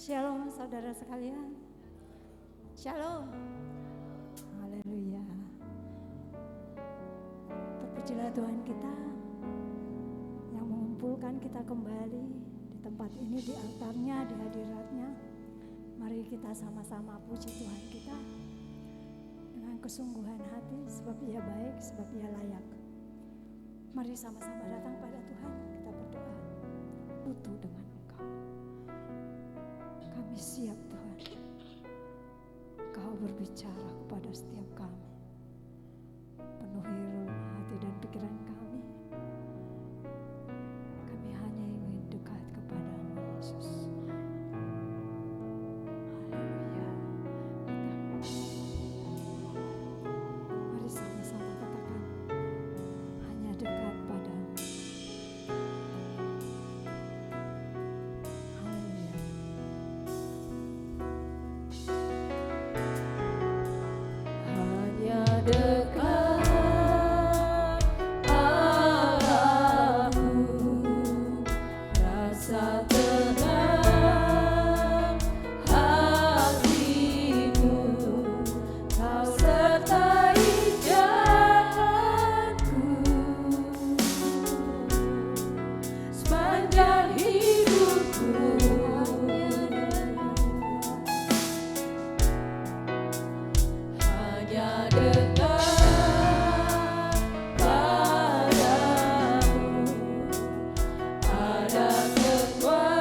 Shalom saudara sekalian. Shalom. Haleluya. Terpujilah Tuhan kita yang mengumpulkan kita kembali di tempat ini, di altarnya, di hadiratnya. Mari kita sama-sama puji Tuhan kita dengan kesungguhan hati, sebab Ia baik, sebab Ia layak. Mari sama-sama datang pada Tuhan, kita berdoa. Utuh dengan Engkau. Kami siap Tuhan. Kau berbicara kepada setiap kami. Penuhi relung hati dan pikiran kami. Kami hanya ingin dekat kepadamu Yesus. Haleluya. Mari sama-sama katakan, hanya dekat padamu. Dekat arahmu, rasa tenang hatimu, kau sertai jalanku sepanjang hidupku. Hanya dekat padamu ada kekuatan.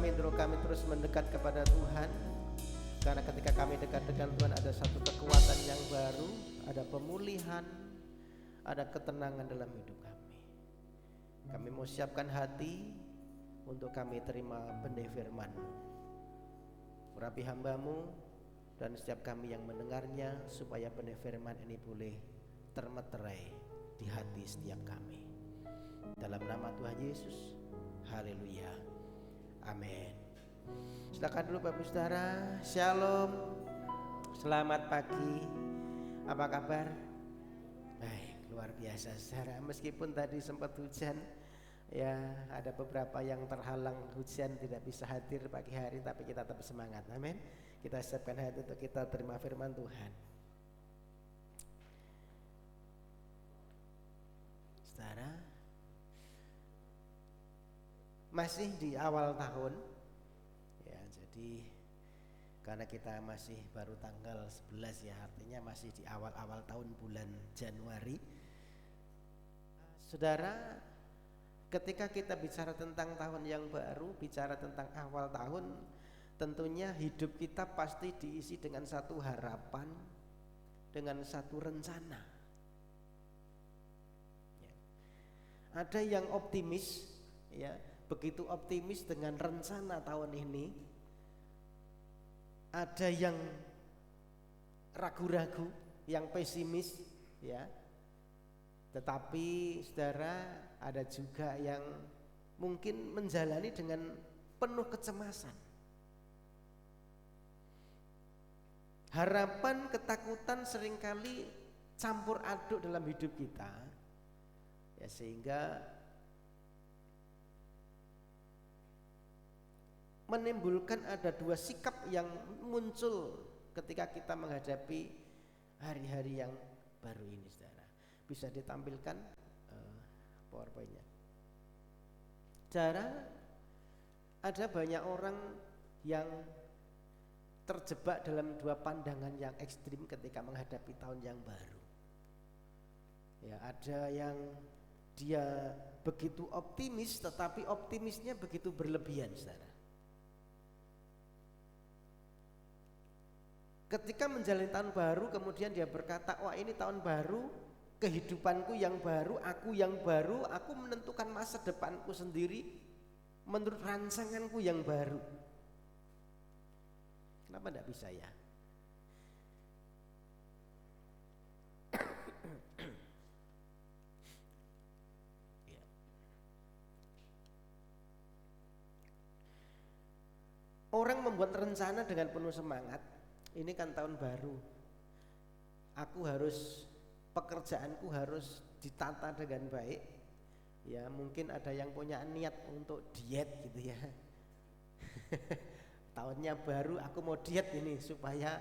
kami, dulu kami terus mendekat kepada Tuhan. Karena ketika kami dekat dengan Tuhan ada satu kekuatan yang baru, ada pemulihan, ada ketenangan dalam hidup kami. Kami mau siapkan hati untuk kami terima benih firman-Mu. Urapi hamba-Mu dan setiap kami yang mendengarnya, supaya benih firman ini boleh termeterai di hati setiap kami. Dalam nama Tuhan Yesus, haleluya, amin. Silakan dulu Bapak Saudara. Shalom, selamat pagi, apa kabar? Baik, luar biasa saudara. Meskipun tadi sempat hujan, ya ada beberapa yang terhalang hujan tidak bisa hadir pagi hari, tapi kita tetap semangat, amin. Kita siapkan hati untuk kita terima firman Tuhan. Saudara, masih di awal tahun, ya, jadi karena kita masih baru tanggal 11 ya, artinya masih di awal-awal tahun bulan Januari. Saudara, ketika kita bicara tentang tahun yang baru, bicara tentang awal tahun, tentunya hidup kita pasti diisi dengan satu harapan, dengan satu rencana. Ya. Ada yang optimis, ya, begitu optimis dengan rencana tahun ini. Ada yang ragu-ragu, yang pesimis, ya. Tetapi saudara, ada juga yang mungkin menjalani dengan penuh kecemasan. Harapan, ketakutan seringkali campur aduk dalam hidup kita, ya, sehingga menimbulkan ada dua sikap yang muncul ketika kita menghadapi hari-hari yang baru ini, saudara. Bisa ditampilkan PowerPoint-nya. Saudara, ada banyak orang yang terjebak dalam dua pandangan yang ekstrim ketika menghadapi tahun yang baru. Ya, ada yang dia begitu optimis, tetapi optimisnya begitu berlebihan, saudara. Ketika menjalani tahun baru, kemudian dia berkata, wah ini tahun baru, kehidupanku yang baru, aku menentukan masa depanku sendiri menurut rancanganku yang baru. Kenapa tidak bisa ya? Orang membuat rencana dengan penuh semangat. Ini kan tahun baru. Pekerjaanku harus ditata dengan baik. Ya, mungkin ada yang punya niat untuk diet gitu ya. Tahunnya baru, aku mau diet ini supaya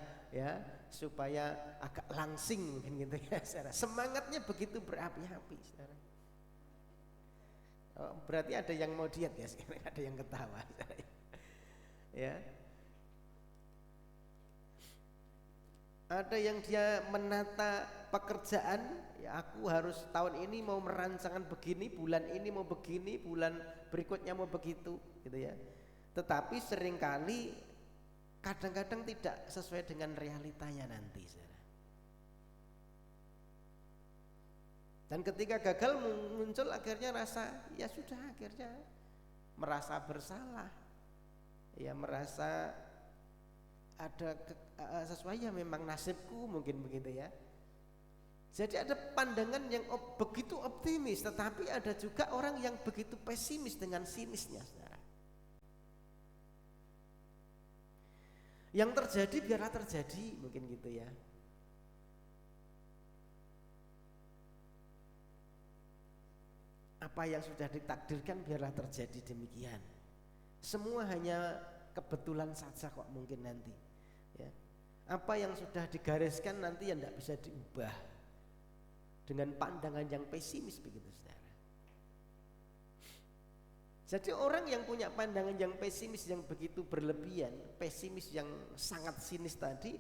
agak langsing mungkin gitu ya, saudara. Semangatnya begitu berapi-api, saudara. Oh, berarti ada yang mau diet ya, sekarang ada yang ketawa, saudara. Ya. Ada yang dia menata pekerjaan, ya aku harus tahun ini mau merancangkan begini, bulan ini mau begini, bulan berikutnya mau begitu, gitu ya. Tetapi seringkali kadang-kadang tidak sesuai dengan realitanya nanti, saudara. Dan ketika gagal muncul akhirnya ya sudah, akhirnya merasa bersalah, ya merasa ada sesuai ya memang nasibku, mungkin begitu ya. Jadi ada pandangan yang begitu optimis, tetapi ada juga orang yang begitu pesimis dengan sinisnya, saudara. Yang terjadi biarlah terjadi, mungkin gitu ya. Apa yang sudah ditakdirkan biarlah terjadi demikian. Semua hanya kebetulan saja kok mungkin nanti. Ya. Apa yang sudah digariskan nanti yang tidak bisa diubah. Dengan pandangan yang pesimis begitu, saudara. Jadi orang yang punya pandangan yang pesimis yang begitu berlebihan, pesimis yang sangat sinis tadi,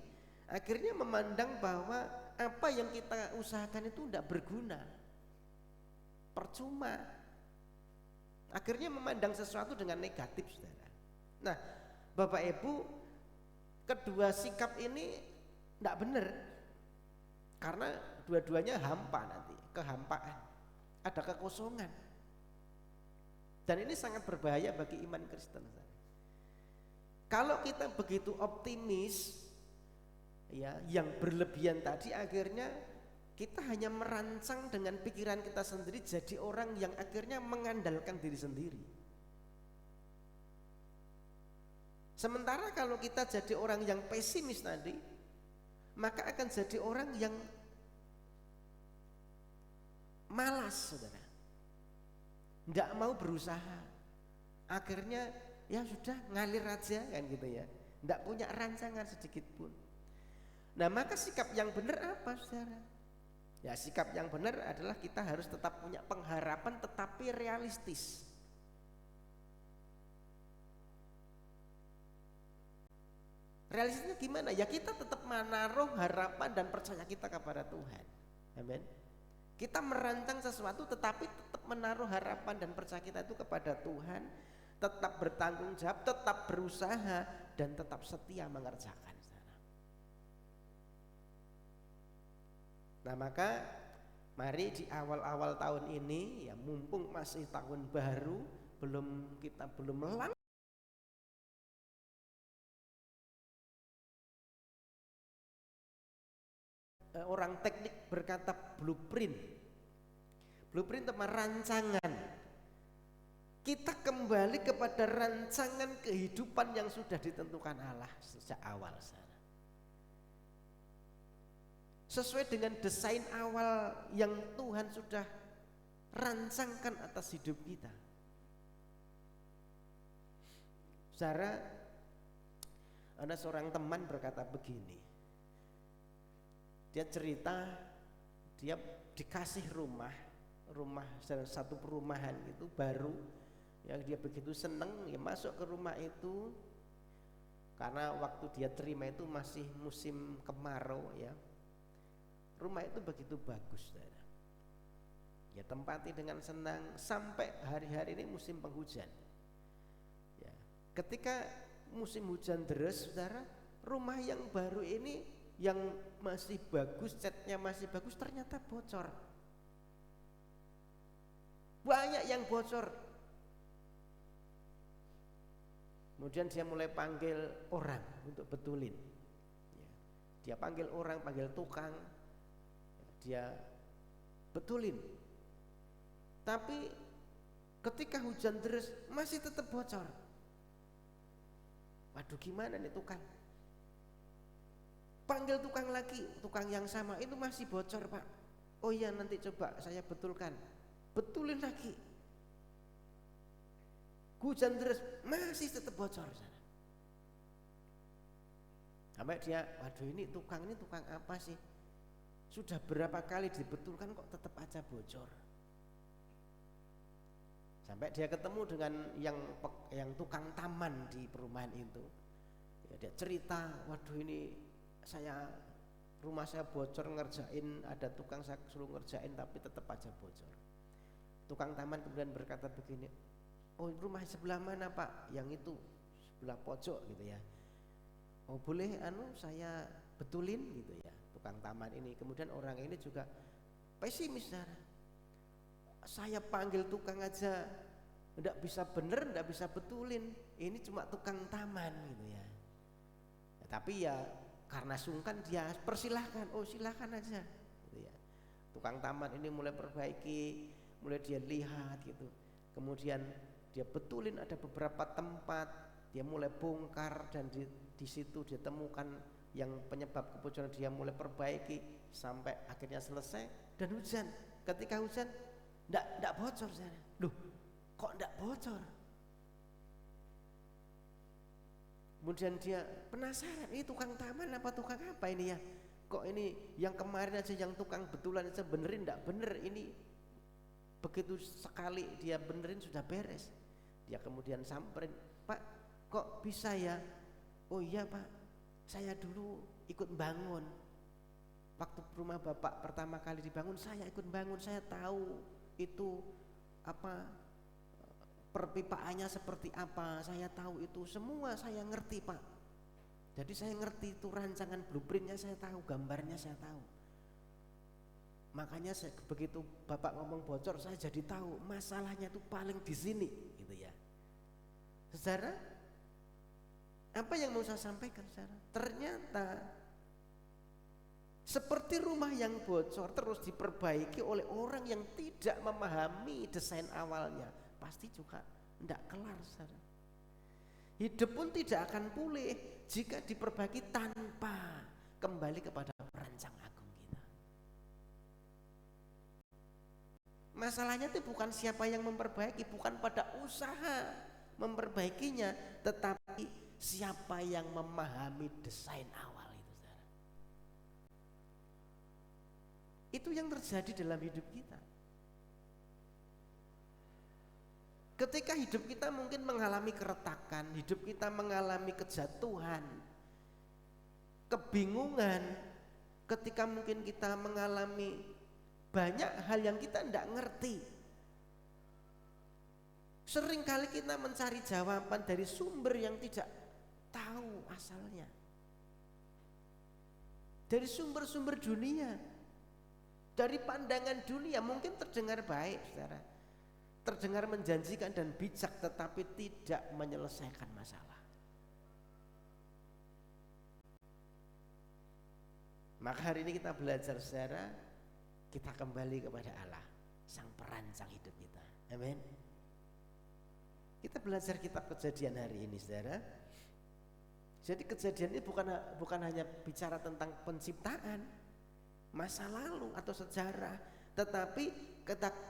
akhirnya memandang bahwa apa yang kita usahakan itu tidak berguna, percuma. Akhirnya memandang sesuatu dengan negatif, saudara. Nah, Bapak Ibu, kedua sikap ini tidak benar, karena dua-duanya hampa nanti, kehampaan, ada kekosongan. Dan ini sangat berbahaya bagi iman Kristen. Kalau kita begitu optimis, ya, yang berlebihan tadi, akhirnya kita hanya merancang dengan pikiran kita sendiri, jadi orang yang akhirnya mengandalkan diri sendiri. Sementara kalau kita jadi orang yang pesimis tadi, maka akan jadi orang yang malas, saudara, tidak mau berusaha. Akhirnya ya sudah, ngalir aja kan gitu ya, tidak punya rancangan sedikit pun. Nah, maka sikap yang benar apa, saudara? Ya, sikap yang benar adalah kita harus tetap punya pengharapan tetapi realistis. Realistisnya gimana? Ya kita tetap menaruh harapan dan percaya kita kepada Tuhan. Amin. Kita merancang sesuatu tetapi tetap menaruh harapan dan percaya kita itu kepada Tuhan, tetap bertanggung jawab, tetap berusaha, dan tetap setia mengerjakan. Nah, maka mari di awal-awal tahun ini, ya mumpung masih tahun baru, kita belum melang. Orang teknik berkata blueprint teman rancangan. Kita kembali kepada rancangan kehidupan yang sudah ditentukan Allah sejak awal. Sesuai dengan desain awal yang Tuhan sudah rancangkan atas hidup kita. Saudara, ada seorang teman berkata begini. Dia cerita, dia dikasih rumah satu perumahan itu baru, ya dia begitu seneng, ya masuk ke rumah itu, karena waktu dia terima itu masih musim kemarau, ya. Rumah itu begitu bagus, saudara. Ya tempati dengan senang sampai hari-hari ini musim penghujan. Ya, ketika musim hujan deras, saudara, rumah yang baru ini yang masih bagus, catnya masih bagus, ternyata bocor. Banyak yang bocor. Kemudian dia mulai panggil orang untuk betulin. Ya, dia panggil orang, panggil tukang, dia betulin. Tapi ketika hujan deras masih tetap bocor. Waduh, gimana nih tukang? Panggil tukang lagi, tukang yang sama, itu masih bocor, Pak. Oh iya, nanti coba saya betulkan. Betulin lagi. Hujan deras masih tetap bocor. Sampai dia, waduh ini tukang apa sih? Sudah berapa kali dibetulkan kok tetap aja bocor. Sampai dia ketemu dengan yang tukang taman di perumahan itu. Ya, dia cerita, waduh ini rumah saya bocor, ngerjain, ada tukang saya suruh ngerjain tapi tetap aja bocor. Tukang taman kemudian berkata begini, oh rumah sebelah mana Pak? Yang itu sebelah pojok gitu ya. Oh boleh saya betulin gitu ya, tukang taman ini. Kemudian orang ini juga pesimis, saya panggil tukang aja enggak bisa bener, enggak bisa betulin, ini cuma tukang taman gitu ya. Tapi ya karena sungkan dia persilahkan, oh silahkan aja gitu ya. Tukang taman ini mulai perbaiki, mulai dia lihat gitu. Kemudian dia betulin ada beberapa tempat, dia mulai bongkar dan di situ dia temukan yang penyebab kebocoran, dia mulai perbaiki sampai akhirnya selesai dan hujan. Ketika hujan enggak bocor sana. Loh, kok enggak bocor? Kemudian dia penasaran, ini tukang taman apa tukang apa ini ya? Kok ini yang kemarin aja yang tukang betulan aja benerin enggak bener, ini begitu sekali dia benerin sudah beres. Dia kemudian samperin, Pak kok bisa ya? Oh iya Pak, saya dulu ikut bangun. Waktu rumah Bapak pertama kali dibangun saya ikut bangun, saya tahu itu perpipaannya seperti apa, saya tahu itu semua, saya ngerti Pak. Jadi saya ngerti itu rancangan blueprintnya, saya tahu, gambarnya saya tahu. Makanya begitu Bapak ngomong bocor, saya jadi tahu masalahnya itu paling di sini, gitu ya. Saudara, apa yang mau saya sampaikan, saudara? Ternyata seperti rumah yang bocor terus diperbaiki oleh orang yang tidak memahami desain awalnya, pasti juga tidak kelar, saudara. Hidup pun tidak akan pulih jika diperbaiki tanpa kembali kepada perancang agung kita. Masalahnya itu bukan siapa yang memperbaiki, bukan pada usaha memperbaikinya, tetapi siapa yang memahami desain awal itu, saudara. Itu yang terjadi dalam hidup kita. Ketika hidup kita mungkin mengalami keretakan, hidup kita mengalami kejatuhan, kebingungan, ketika mungkin kita mengalami banyak hal yang kita tidak ngerti. Seringkali kita mencari jawaban dari sumber yang tidak tahu asalnya, dari sumber-sumber dunia, dari pandangan dunia. Mungkin terdengar baik, saudara, terdengar menjanjikan dan bijak, tetapi tidak menyelesaikan masalah. Maka hari ini kita belajar, saudara, kita kembali kepada Allah, sang perancang hidup kita. Amin. Kita belajar kitab Kejadian hari ini, saudara. Jadi Kejadian ini bukan hanya bicara tentang penciptaan, masa lalu atau sejarah, tetapi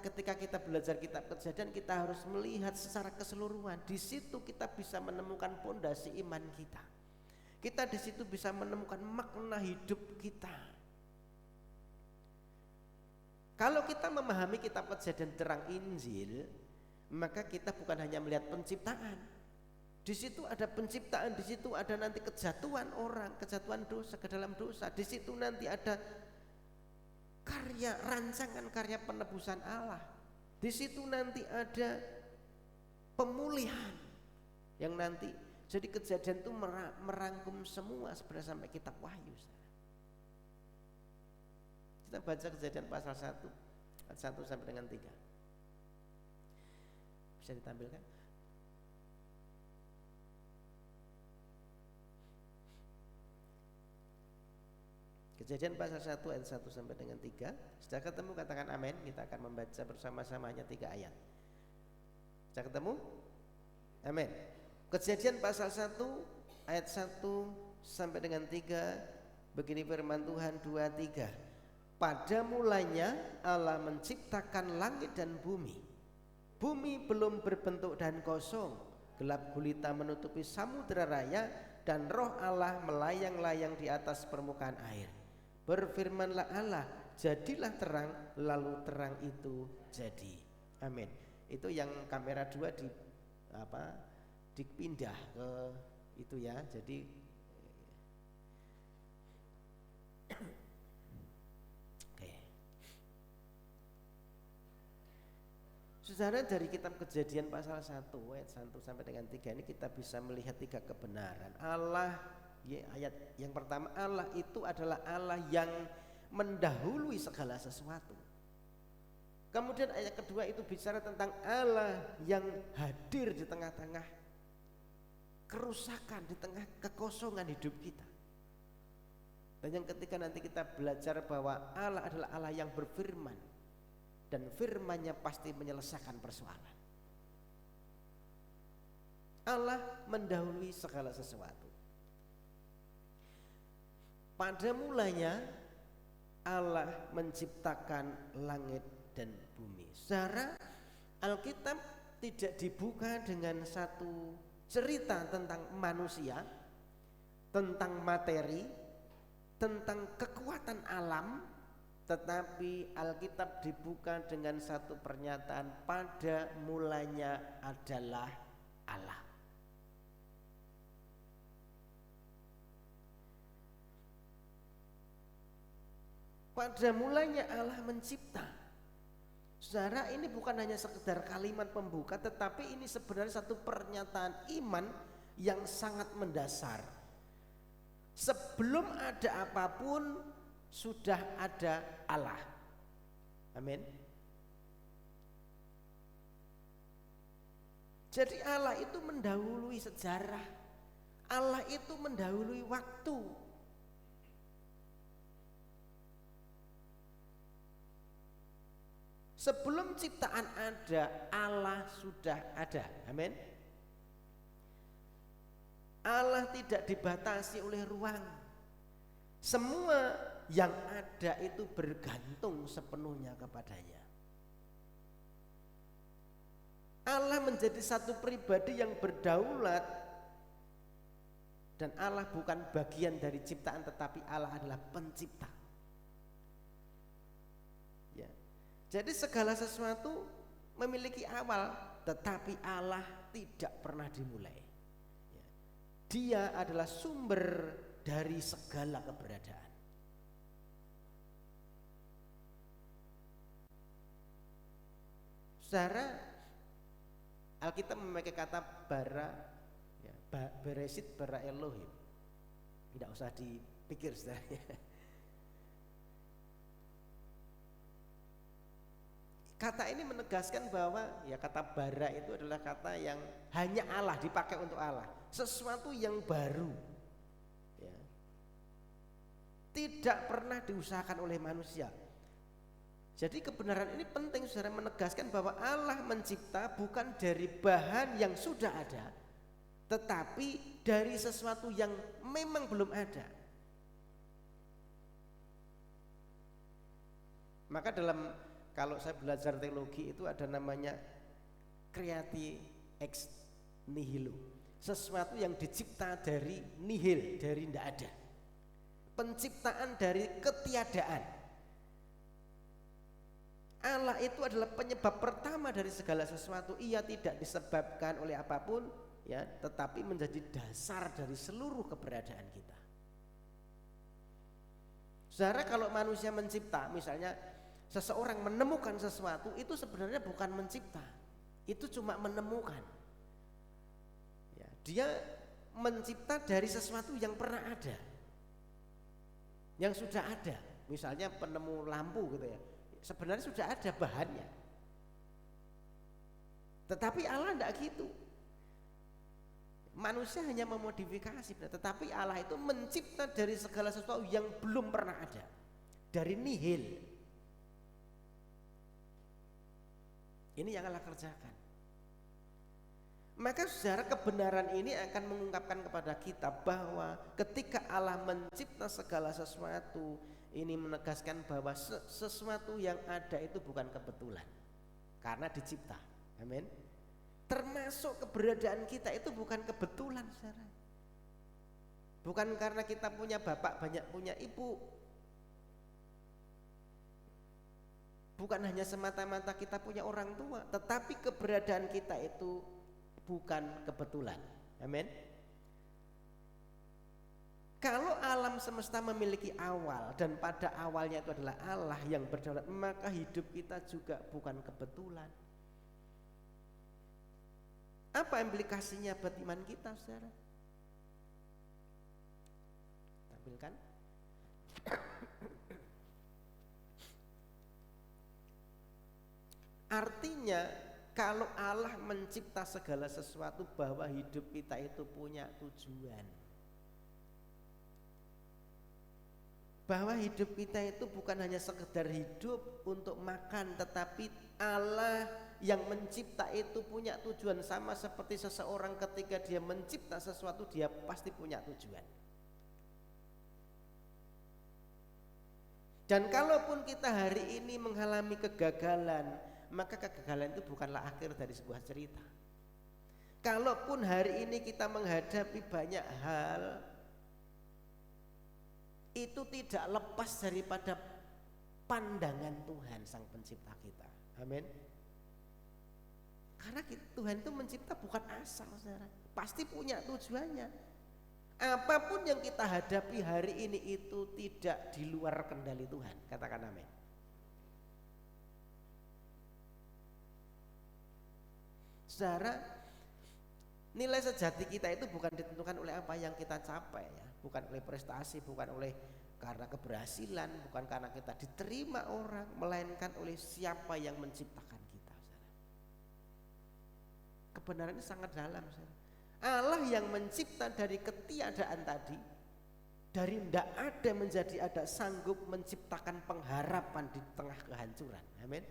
ketika kita belajar kitab Kejadian, kita harus melihat secara keseluruhan. Di situ kita bisa menemukan pondasi iman kita. Kita di situ bisa menemukan makna hidup kita. Kalau kita memahami kitab Kejadian terang Injil, maka kita bukan hanya melihat penciptaan. Di situ ada penciptaan, di situ ada nanti kejatuhan orang, kejatuhan dosa ke dalam dosa. Di situ nanti ada karya rancangan, karya penebusan Allah. Di situ nanti ada pemulihan yang nanti, jadi Kejadian itu merangkum semua sebenarnya sampai kitab Wahyu. Kita baca Kejadian pasal 1 ayat 1 sampai dengan 3. Bisa ditampilkan? Kejadian pasal 1 ayat 1 sampai dengan 3. Sudah ketemu, katakan amin. Kita akan membaca bersama-sama hanya 3 ayat. Sudah ketemu? Amin. Kejadian pasal 1 ayat 1 sampai dengan 3. Begini firman Tuhan, 2-3. Pada mulanya Allah menciptakan langit dan bumi. Bumi belum berbentuk dan kosong, gelap gulita menutupi samudera raya, dan roh Allah melayang-layang di atas permukaan air. Berfirmanlah Allah, jadilah terang, lalu terang itu jadi. Amin. Itu yang kamera 2 dipindah ke itu ya. Jadi Saudara, dari kitab Kejadian pasal 1 ayat 1 sampai dengan 3 ini kita bisa melihat 3 kebenaran. Allah, ya, ayat yang pertama, Allah itu adalah Allah yang mendahului segala sesuatu. Kemudian ayat kedua itu bicara tentang Allah yang hadir di tengah-tengah kerusakan, di tengah kekosongan hidup kita. Dan yang ketiga nanti kita belajar bahwa Allah adalah Allah yang berfirman, dan firman-Nya pasti menyelesaikan persoalan. Allah mendahului segala sesuatu. Pada mulanya Allah menciptakan langit dan bumi. Saudara, Alkitab tidak dibuka dengan satu cerita tentang manusia, tentang materi, tentang kekuatan alam, tetapi Alkitab dibuka dengan satu pernyataan, pada mulanya adalah Allah. Pada mulanya Allah mencipta. Saudara, ini bukan hanya sekedar kalimat pembuka, tetapi ini sebenarnya satu pernyataan iman yang sangat mendasar. Sebelum ada apapun sudah ada Allah. Amin. Jadi Allah itu mendahului sejarah. Allah itu mendahului waktu. Sebelum ciptaan ada, Allah sudah ada. Amin. Allah tidak dibatasi oleh ruang. Semua yang ada itu bergantung sepenuhnya kepadanya. Allah menjadi satu pribadi yang berdaulat, dan Allah bukan bagian dari ciptaan, tetapi Allah adalah pencipta. Ya. Jadi segala sesuatu memiliki awal, tetapi Allah tidak pernah dimulai. Ya. Dia adalah sumber dari segala keberadaan. Saudara, Alkitab memakai kata bara, ya, beresit bara Elohim. Tidak usah dipikir, saudara. Kata ini menegaskan bahwa ya kata bara itu adalah kata yang hanya Allah, dipakai untuk Allah, sesuatu yang baru, ya. Tidak pernah diusahakan oleh manusia. Jadi kebenaran ini penting, saudara, menegaskan bahwa Allah mencipta bukan dari bahan yang sudah ada, tetapi dari sesuatu yang memang belum ada. Maka kalau saya belajar teologi itu ada namanya creati ex nihilo, sesuatu yang dicipta dari nihil, dari tidak ada, penciptaan dari ketiadaan. Allah itu adalah penyebab pertama dari segala sesuatu. Ia tidak disebabkan oleh apapun, ya, tetapi menjadi dasar dari seluruh keberadaan kita. Saudara, kalau manusia mencipta, misalnya seseorang menemukan sesuatu, itu sebenarnya bukan mencipta, itu cuma menemukan. Ya, dia mencipta dari sesuatu yang pernah ada, yang sudah ada. Misalnya penemu lampu gitu ya, sebenarnya sudah ada bahannya. Tetapi Allah tidak gitu. Manusia hanya memodifikasi, tetapi Allah itu mencipta dari segala sesuatu yang belum pernah ada, dari nihil. Ini yang Allah kerjakan. Maka saudara, kebenaran ini akan mengungkapkan kepada kita bahwa ketika Allah mencipta segala sesuatu, ini menegaskan bahwa sesuatu yang ada itu bukan kebetulan, karena dicipta. Amin. Termasuk keberadaan kita itu bukan kebetulan, saudara. Bukan karena kita punya bapak, banyak punya ibu. Bukan hanya semata-mata kita punya orang tua, tetapi keberadaan kita itu bukan kebetulan. Amin. Kalau alam semesta memiliki awal dan pada awalnya itu adalah Allah yang berdaulat, maka hidup kita juga bukan kebetulan. Apa implikasinya buat iman kita, saudara? Tampilkan. Artinya kalau Allah mencipta segala sesuatu, bahwa hidup kita itu punya tujuan. Bahwa hidup kita itu bukan hanya sekedar hidup untuk makan, tetapi Allah yang mencipta itu punya tujuan. Sama seperti seseorang ketika dia mencipta sesuatu, dia pasti punya tujuan. Dan kalaupun kita hari ini mengalami kegagalan, maka kegagalan itu bukanlah akhir dari sebuah cerita. Kalaupun hari ini kita menghadapi banyak hal, itu tidak lepas daripada pandangan Tuhan Sang Pencipta kita. Amin. Karena Tuhan itu mencipta bukan asal, saudara. Pasti punya tujuannya. Apapun yang kita hadapi hari ini itu tidak di luar kendali Tuhan. Katakan amin. Saudara, nilai sejati kita itu bukan ditentukan oleh apa yang kita capai ya, bukan oleh prestasi, bukan oleh karena keberhasilan, bukan karena kita diterima orang, melainkan oleh siapa yang menciptakan kita. Saudara. Kebenaran ini sangat dalam. Saudara. Allah yang mencipta dari ketiadaan tadi, dari tidak ada menjadi ada, sanggup menciptakan pengharapan di tengah kehancuran. Amin.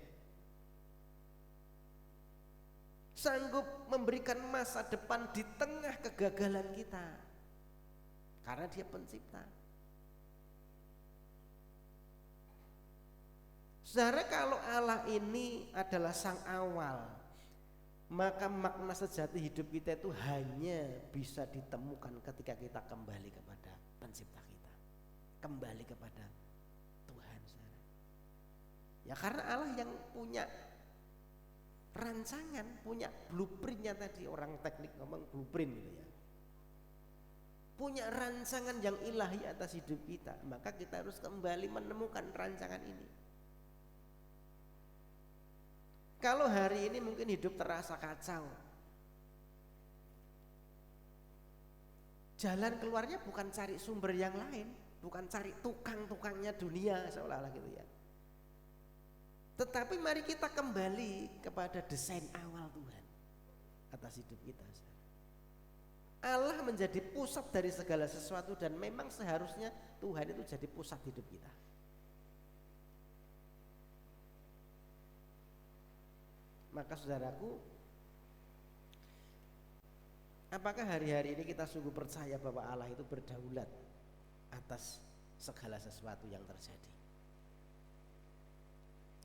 Sanggup memberikan masa depan di tengah kegagalan kita, karena Dia pencipta. Saudara, kalau Allah ini adalah sang awal, maka makna sejati hidup kita itu hanya bisa ditemukan ketika kita kembali kepada pencipta kita, kembali kepada Tuhan. Saudara. Ya karena Allah yang punya rancangan, punya blueprintnya, tadi orang teknik ngomong blueprint gitu ya, punya rancangan yang ilahi atas hidup kita, maka kita harus kembali menemukan rancangan ini. Kalau hari ini mungkin hidup terasa kacau, jalan keluarnya bukan cari sumber yang lain, bukan cari tukang-tukangnya dunia seolah-olah gitu ya, tetapi mari kita kembali kepada desain awal Tuhan atas hidup kita. Allah menjadi pusat dari segala sesuatu, dan memang seharusnya Tuhan itu jadi pusat hidup kita. Maka saudaraku, apakah hari-hari ini kita sungguh percaya bahwa Allah itu berdaulat atas segala sesuatu yang terjadi?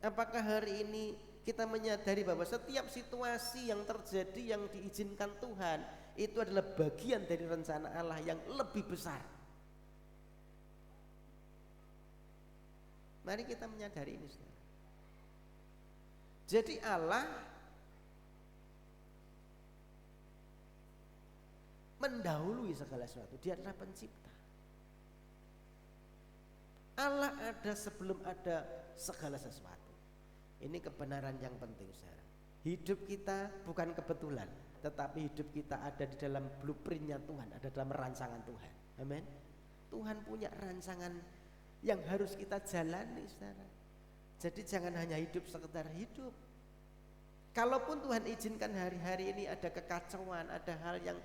Apakah hari ini kita menyadari bahwa setiap situasi yang terjadi yang diizinkan Tuhan itu adalah bagian dari rencana Allah yang lebih besar? Mari kita menyadari ini, saudara. Jadi Allah mendahului segala sesuatu. Dia adalah pencipta. Allah ada sebelum ada segala sesuatu. Ini kebenaran yang penting, saudara. Hidup kita bukan kebetulan, tetapi hidup kita ada di dalam blueprintnya Tuhan, ada dalam rancangan Tuhan. Amin. Tuhan punya rancangan yang harus kita jalani, saudara. Jadi jangan hanya hidup sekedar hidup. Kalaupun Tuhan izinkan hari-hari ini ada kekacauan, ada hal yang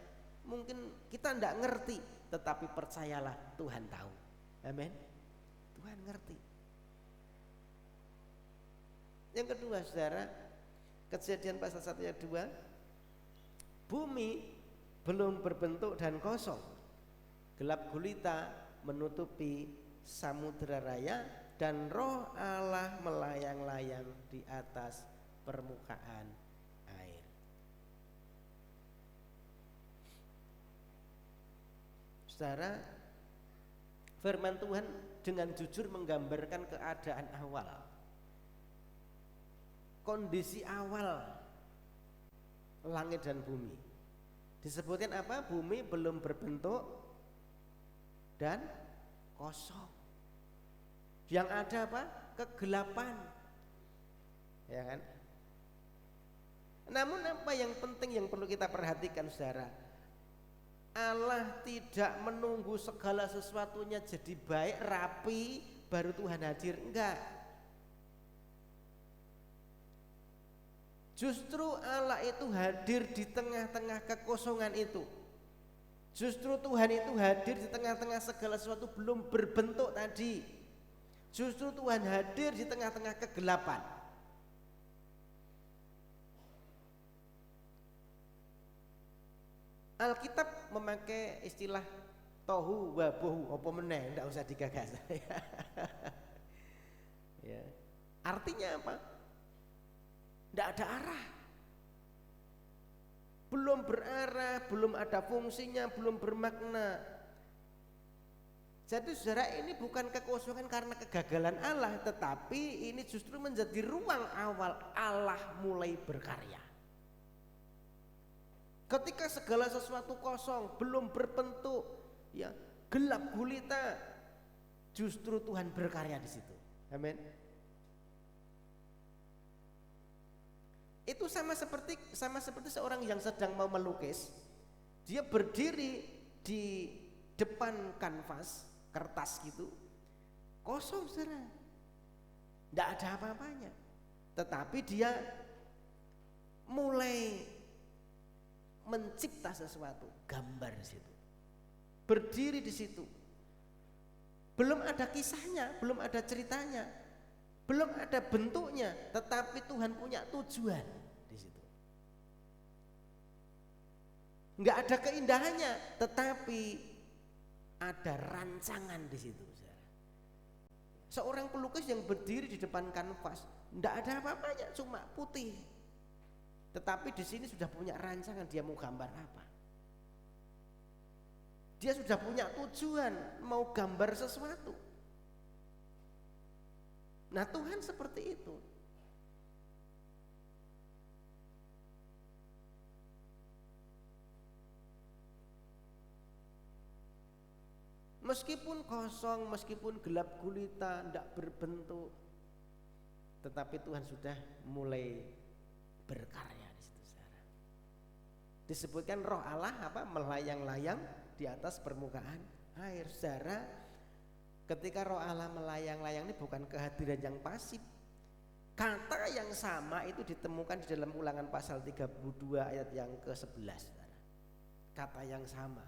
mungkin kita tidak ngerti, tetapi percayalah Tuhan tahu. Amin. Tuhan ngerti. Yang kedua, saudara, Kejadian pasal 1 ayat 2, bumi belum berbentuk dan kosong, gelap gulita menutupi samudera raya, dan roh Allah melayang-layang di atas permukaan air. Saudara, firman Tuhan dengan jujur menggambarkan keadaan awal, kondisi awal langit dan bumi. Disebutkan apa? Bumi belum berbentuk dan kosong. Yang ada apa? Kegelapan. Ya kan? Namun apa yang penting yang perlu kita perhatikan, saudara? Allah tidak menunggu segala sesuatunya jadi baik, rapi, baru Tuhan hadir. Enggak. Justru Allah itu hadir di tengah-tengah kekosongan itu. Justru Tuhan itu hadir di tengah-tengah segala sesuatu belum berbentuk tadi. Justru Tuhan hadir di tengah-tengah kegelapan. Alkitab memakai istilah tohu wa bohu, apa meneh, enggak usah digagas. Ya. Artinya apa? Enggak ada arah. Belum berarah, belum ada fungsinya, belum bermakna. Jadi saudara, ini bukan kekosongan karena kegagalan Allah, tetapi ini justru menjadi ruang awal Allah mulai berkarya. Ketika segala sesuatu kosong, belum berbentuk, ya, gelap gulita, justru Tuhan berkarya di situ. Amin. Itu sama seperti seorang yang sedang mau melukis. Dia berdiri di depan kanvas kertas gitu, kosong saudara, tidak ada apa-apanya. Tetapi dia mulai mencipta sesuatu, gambar di situ, berdiri di situ. Belum ada kisahnya, belum ada ceritanya, belum ada bentuknya, tetapi Tuhan punya tujuan di situ. Nggak ada keindahannya, tetapi ada rancangan di situ. Seorang pelukis yang berdiri di depan kanvas, nggak ada apa-apanya, cuma putih. Tetapi di sini sudah punya rancangan, dia mau gambar apa. Dia sudah punya tujuan, mau gambar sesuatu. Nah, Tuhan seperti itu. Meskipun kosong, meskipun gelap gulita, tidak berbentuk, tetapi Tuhan sudah mulai berkarya di situ, saudara. Disebutkan Roh Allah melayang-layang di atas permukaan air, saudara. Ketika Roh Allah melayang-layang ini bukan kehadiran yang pasif. Kata yang sama itu ditemukan di dalam Ulangan pasal 32 ayat yang ke-11, saudara. Kata yang sama.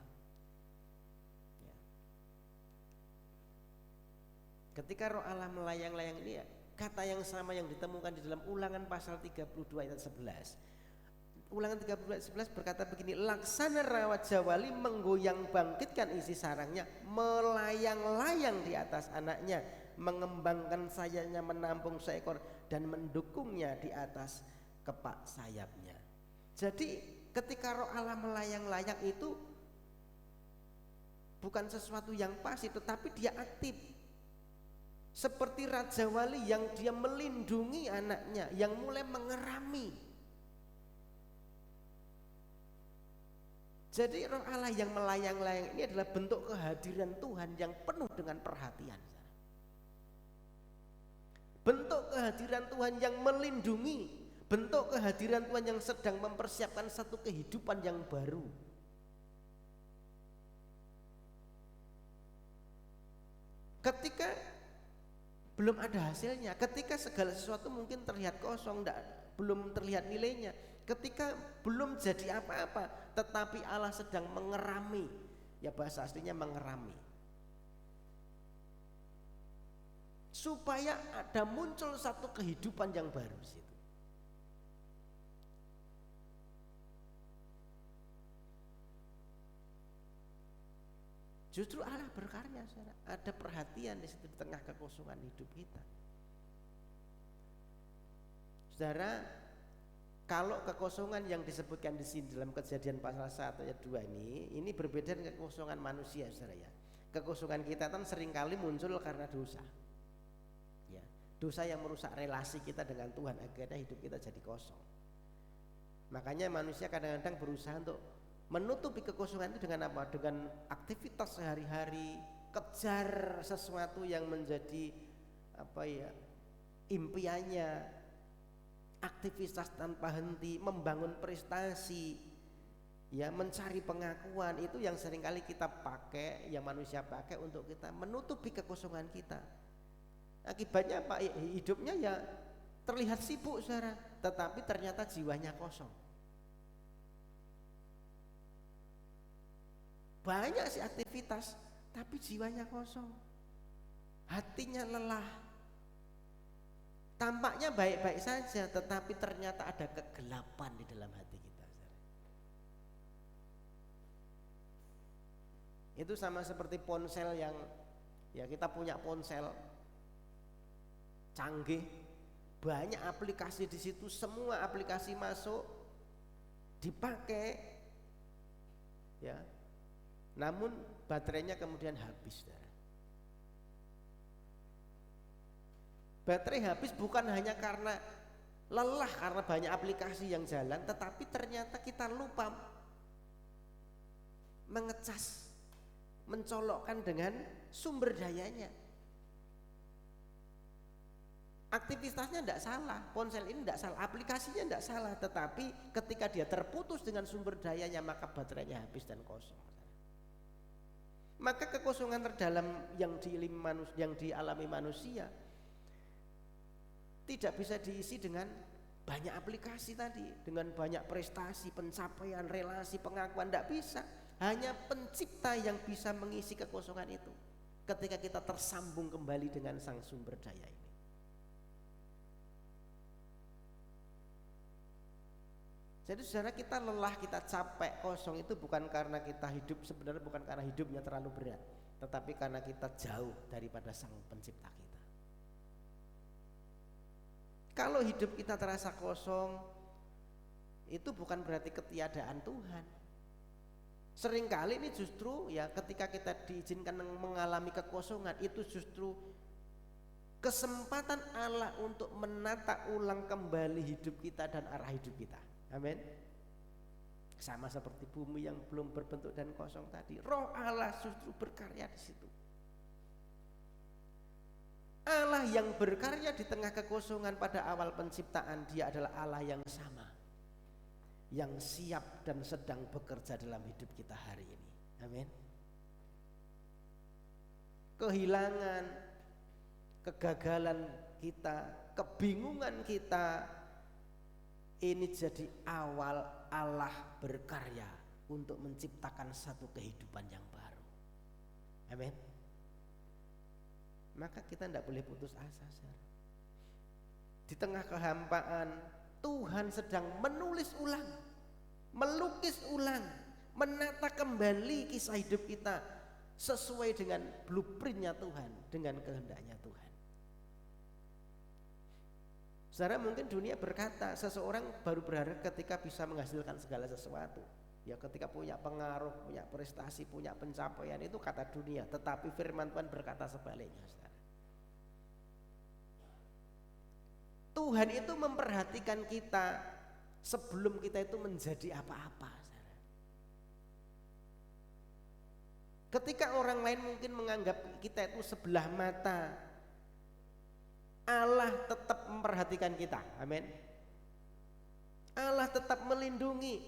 Ketika Roh Allah melayang-layang ini, kata yang sama yang ditemukan di dalam Ulangan pasal 32 ayat 11. Ulangan 32 ayat 11 berkata begini, laksana rawat jawali menggoyang bangkitkan isi sarangnya, melayang-layang di atas anaknya, mengembangkan sayapnya menampung seekor dan mendukungnya di atas kepak sayapnya. Jadi ketika Roh Allah melayang-layang itu bukan sesuatu yang pasif, tetapi dia aktif. Seperti Raja Wali yang dia melindungi anaknya, yang mulai mengerami. Jadi Roh Allah yang melayang-layang ini adalah bentuk kehadiran Tuhan yang penuh dengan perhatian. Bentuk kehadiran Tuhan yang melindungi, bentuk kehadiran Tuhan yang sedang mempersiapkan satu kehidupan yang baru. Ketika belum ada hasilnya, ketika segala sesuatu mungkin terlihat kosong, belum terlihat nilainya, ketika belum jadi apa-apa, tetapi Allah sedang mengerami, ya bahasa aslinya mengerami, supaya ada muncul satu kehidupan yang baru di situ. Justru Allah berkarya, saudara. Ada perhatian di situ di tengah kekosongan hidup kita. Saudara, kalau kekosongan yang disebutkan di sini dalam Kejadian pasal 1 ayat 2 ini berbeda dengan kekosongan manusia, saudara ya. Kekosongan kita kan seringkali muncul karena dosa. Ya, dosa yang merusak relasi kita dengan Tuhan, akhirnya hidup kita jadi kosong. Makanya manusia kadang-kadang berusaha untuk menutupi kekosongan itu dengan apa? Dengan aktivitas sehari-hari, kejar sesuatu yang menjadi impiannya, aktivitas tanpa henti, membangun prestasi, ya mencari pengakuan. Itu yang seringkali kita pakai, yang manusia pakai untuk kita menutupi kekosongan kita. Akibatnya apa? Hidupnya ya terlihat sibuk, saudara, tetapi ternyata jiwanya kosong. Banyak sih aktivitas, tapi jiwanya kosong, hatinya lelah. Tampaknya baik-baik saja, tetapi ternyata ada kegelapan di dalam hati kita. Itu sama seperti ponsel yang, ya kita punya ponsel canggih, banyak aplikasi di situ, semua aplikasi masuk, dipakai, ya. Namun baterainya kemudian habis. Baterai habis bukan hanya karena lelah, karena banyak aplikasi yang jalan, tetapi ternyata kita lupa mengecas, mencolokkan dengan sumber dayanya. Aktivitasnya tidak salah, ponsel ini tidak salah, aplikasinya tidak salah, tetapi ketika dia terputus dengan sumber dayanya maka baterainya habis dan kosong. Maka kekosongan terdalam yang dialami manusia tidak bisa diisi dengan banyak aplikasi tadi, dengan banyak prestasi, pencapaian, relasi, pengakuan, tidak bisa. Hanya pencipta yang bisa mengisi kekosongan itu ketika kita tersambung kembali dengan sang sumber daya ini. Jadi saudara, kita lelah, kita capek, kosong itu bukan karena kita hidup, sebenarnya bukan karena hidupnya terlalu berat, tetapi karena kita jauh daripada sang pencipta kita. Kalau hidup kita terasa kosong, itu bukan berarti ketiadaan Tuhan. Seringkali ini justru ya ketika kita diizinkan mengalami kekosongan, itu justru kesempatan Allah untuk menata ulang kembali hidup kita dan arah hidup kita. Amin. Sama seperti bumi yang belum berbentuk dan kosong tadi, Roh Allah justru berkarya di situ. Allah yang berkarya di tengah kekosongan pada awal penciptaan, Dia adalah Allah yang sama, yang siap dan sedang bekerja dalam hidup kita hari ini. Amin. Kehilangan, kegagalan kita, kebingungan kita, ini jadi awal Allah berkarya untuk menciptakan satu kehidupan yang baru. Amin. Maka kita tidak boleh putus asa. Di tengah kehampaan, Tuhan sedang menulis ulang, melukis ulang, menata kembali kisah hidup kita sesuai dengan blueprintnya Tuhan, dengan kehendaknya Tuhan. Saudara, mungkin dunia berkata seseorang baru berharga ketika bisa menghasilkan segala sesuatu. Ya ketika punya pengaruh, punya prestasi, punya pencapaian, itu kata dunia. Tetapi firman Tuhan berkata sebaliknya, saudara. Tuhan itu memperhatikan kita sebelum kita itu menjadi apa-apa, saudara. Ketika orang lain mungkin menganggap kita itu sebelah mata, Allah tetap memperhatikan kita. Amin. Allah tetap melindungi,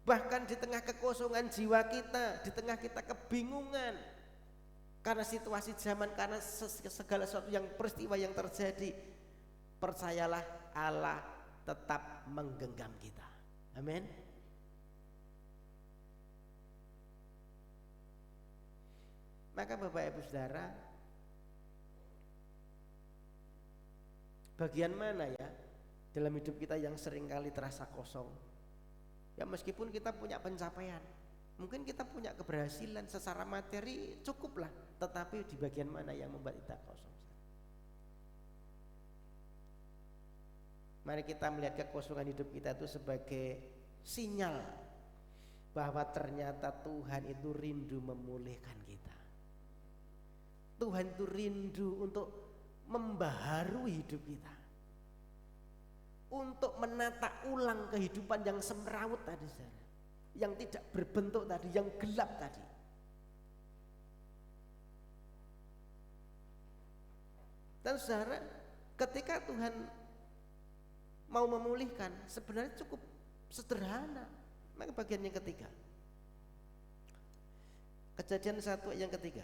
bahkan di tengah kekosongan jiwa kita, di tengah kita kebingungan karena situasi zaman, karena segala sesuatu yang peristiwa yang terjadi, percayalah Allah tetap menggenggam kita. Amin. Maka Bapak Ibu Saudara, bagian mana ya dalam hidup kita yang seringkali terasa kosong? Ya meskipun kita punya pencapaian, mungkin kita punya keberhasilan secara materi cukuplah, tetapi di bagian mana yang membuat kita kosong? Mari kita melihat kekosongan hidup kita itu sebagai sinyal bahwa ternyata Tuhan itu rindu memulihkan kita. Tuhan itu rindu untuk membaharui hidup kita, untuk menata ulang kehidupan yang semrawut tadi, saudara, yang tidak berbentuk tadi, yang gelap tadi. Dan saudara, ketika Tuhan mau memulihkan, sebenarnya cukup sederhana. Maka bagian yang ketiga, Kejadian 1 ayat yang ketiga,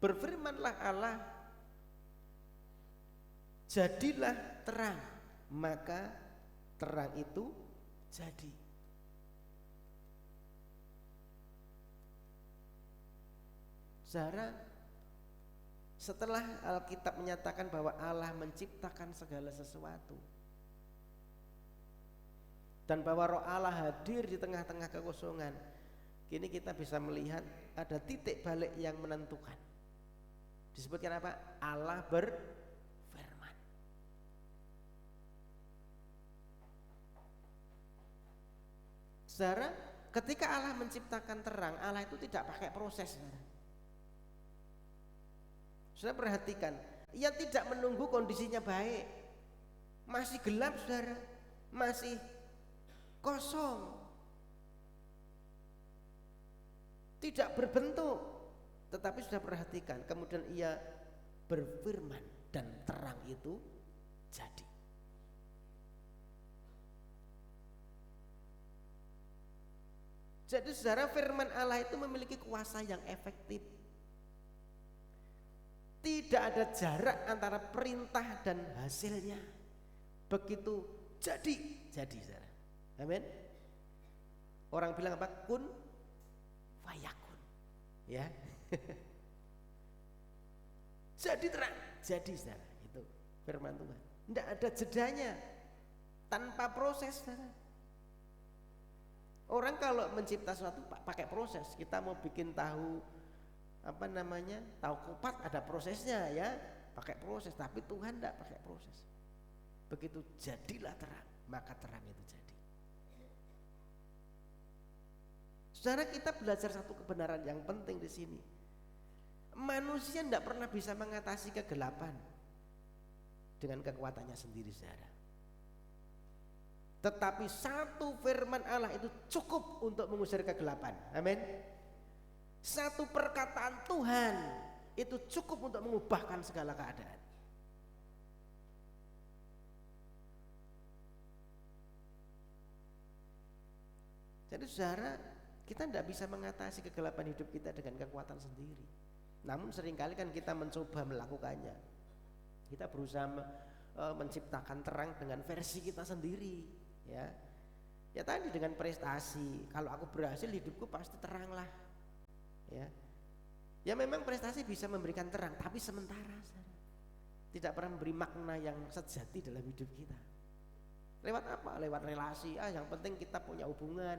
berfirmanlah Allah, jadilah terang, maka terang itu jadi. Saudara, setelah Alkitab menyatakan bahwa Allah menciptakan segala sesuatu dan bahwa Roh Allah hadir di tengah-tengah kekosongan, kini kita bisa melihat ada titik balik yang menentukan. Disebutkan apa? Allah berfirman. Saudara, ketika Allah menciptakan terang, Allah itu tidak pakai proses, saudara. Saudara perhatikan, ia tidak menunggu kondisinya baik, masih gelap, saudara, masih kosong, tidak berbentuk, tetapi sudah perhatikan, kemudian ia berfirman, dan terang itu jadi. Jadi saudara, firman Allah itu memiliki kuasa yang efektif. Tidak ada jarak antara perintah dan hasilnya. Begitu jadi saudara. Amin. Orang bilang apa? Kun fayakun. Ya. Jadi terang, jadi saudara. Itu firman Tuhan. Tidak ada jedanya, tanpa proses saudara. Orang kalau mencipta sesuatu pakai proses. Kita mau bikin tahu tahu kupat, ada prosesnya ya, pakai proses. Tapi Tuhan tidak pakai proses. Begitu jadilah terang, maka terang itu jadi. Saudara, kita belajar satu kebenaran yang penting di sini. Manusia tidak pernah bisa mengatasi kegelapan dengan kekuatannya sendiri, saudara. Tetapi satu firman Allah itu cukup untuk mengusir kegelapan. Amin. Satu perkataan Tuhan itu cukup untuk mengubahkan segala keadaan. Jadi saudara, kita tidak bisa mengatasi kegelapan hidup kita dengan kekuatan sendiri. Namun seringkali kan kita mencoba melakukannya. Kita berusaha menciptakan terang dengan versi kita sendiri. Ya tadi dengan prestasi. Kalau aku berhasil, hidupku pasti terang lah. Ya memang prestasi bisa memberikan terang, tapi sementara, tidak pernah memberi makna yang sejati dalam hidup kita. Lewat apa? Lewat relasi. Yang penting kita punya hubungan,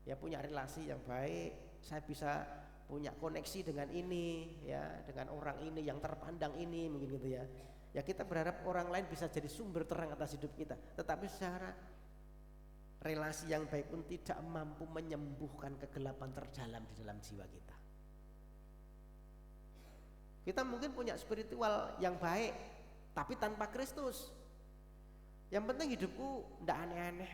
ya punya relasi yang baik. Saya bisa punya koneksi dengan ini, ya dengan orang ini yang terpandang ini, mungkin gitu ya. Ya kita berharap orang lain bisa jadi sumber terang atas hidup kita. Tetapi secara relasi yang baik pun tidak mampu menyembuhkan kegelapan terdalam di dalam jiwa kita. Kita mungkin punya spiritual yang baik, tapi tanpa Kristus. Yang penting hidupku tidak aneh-aneh.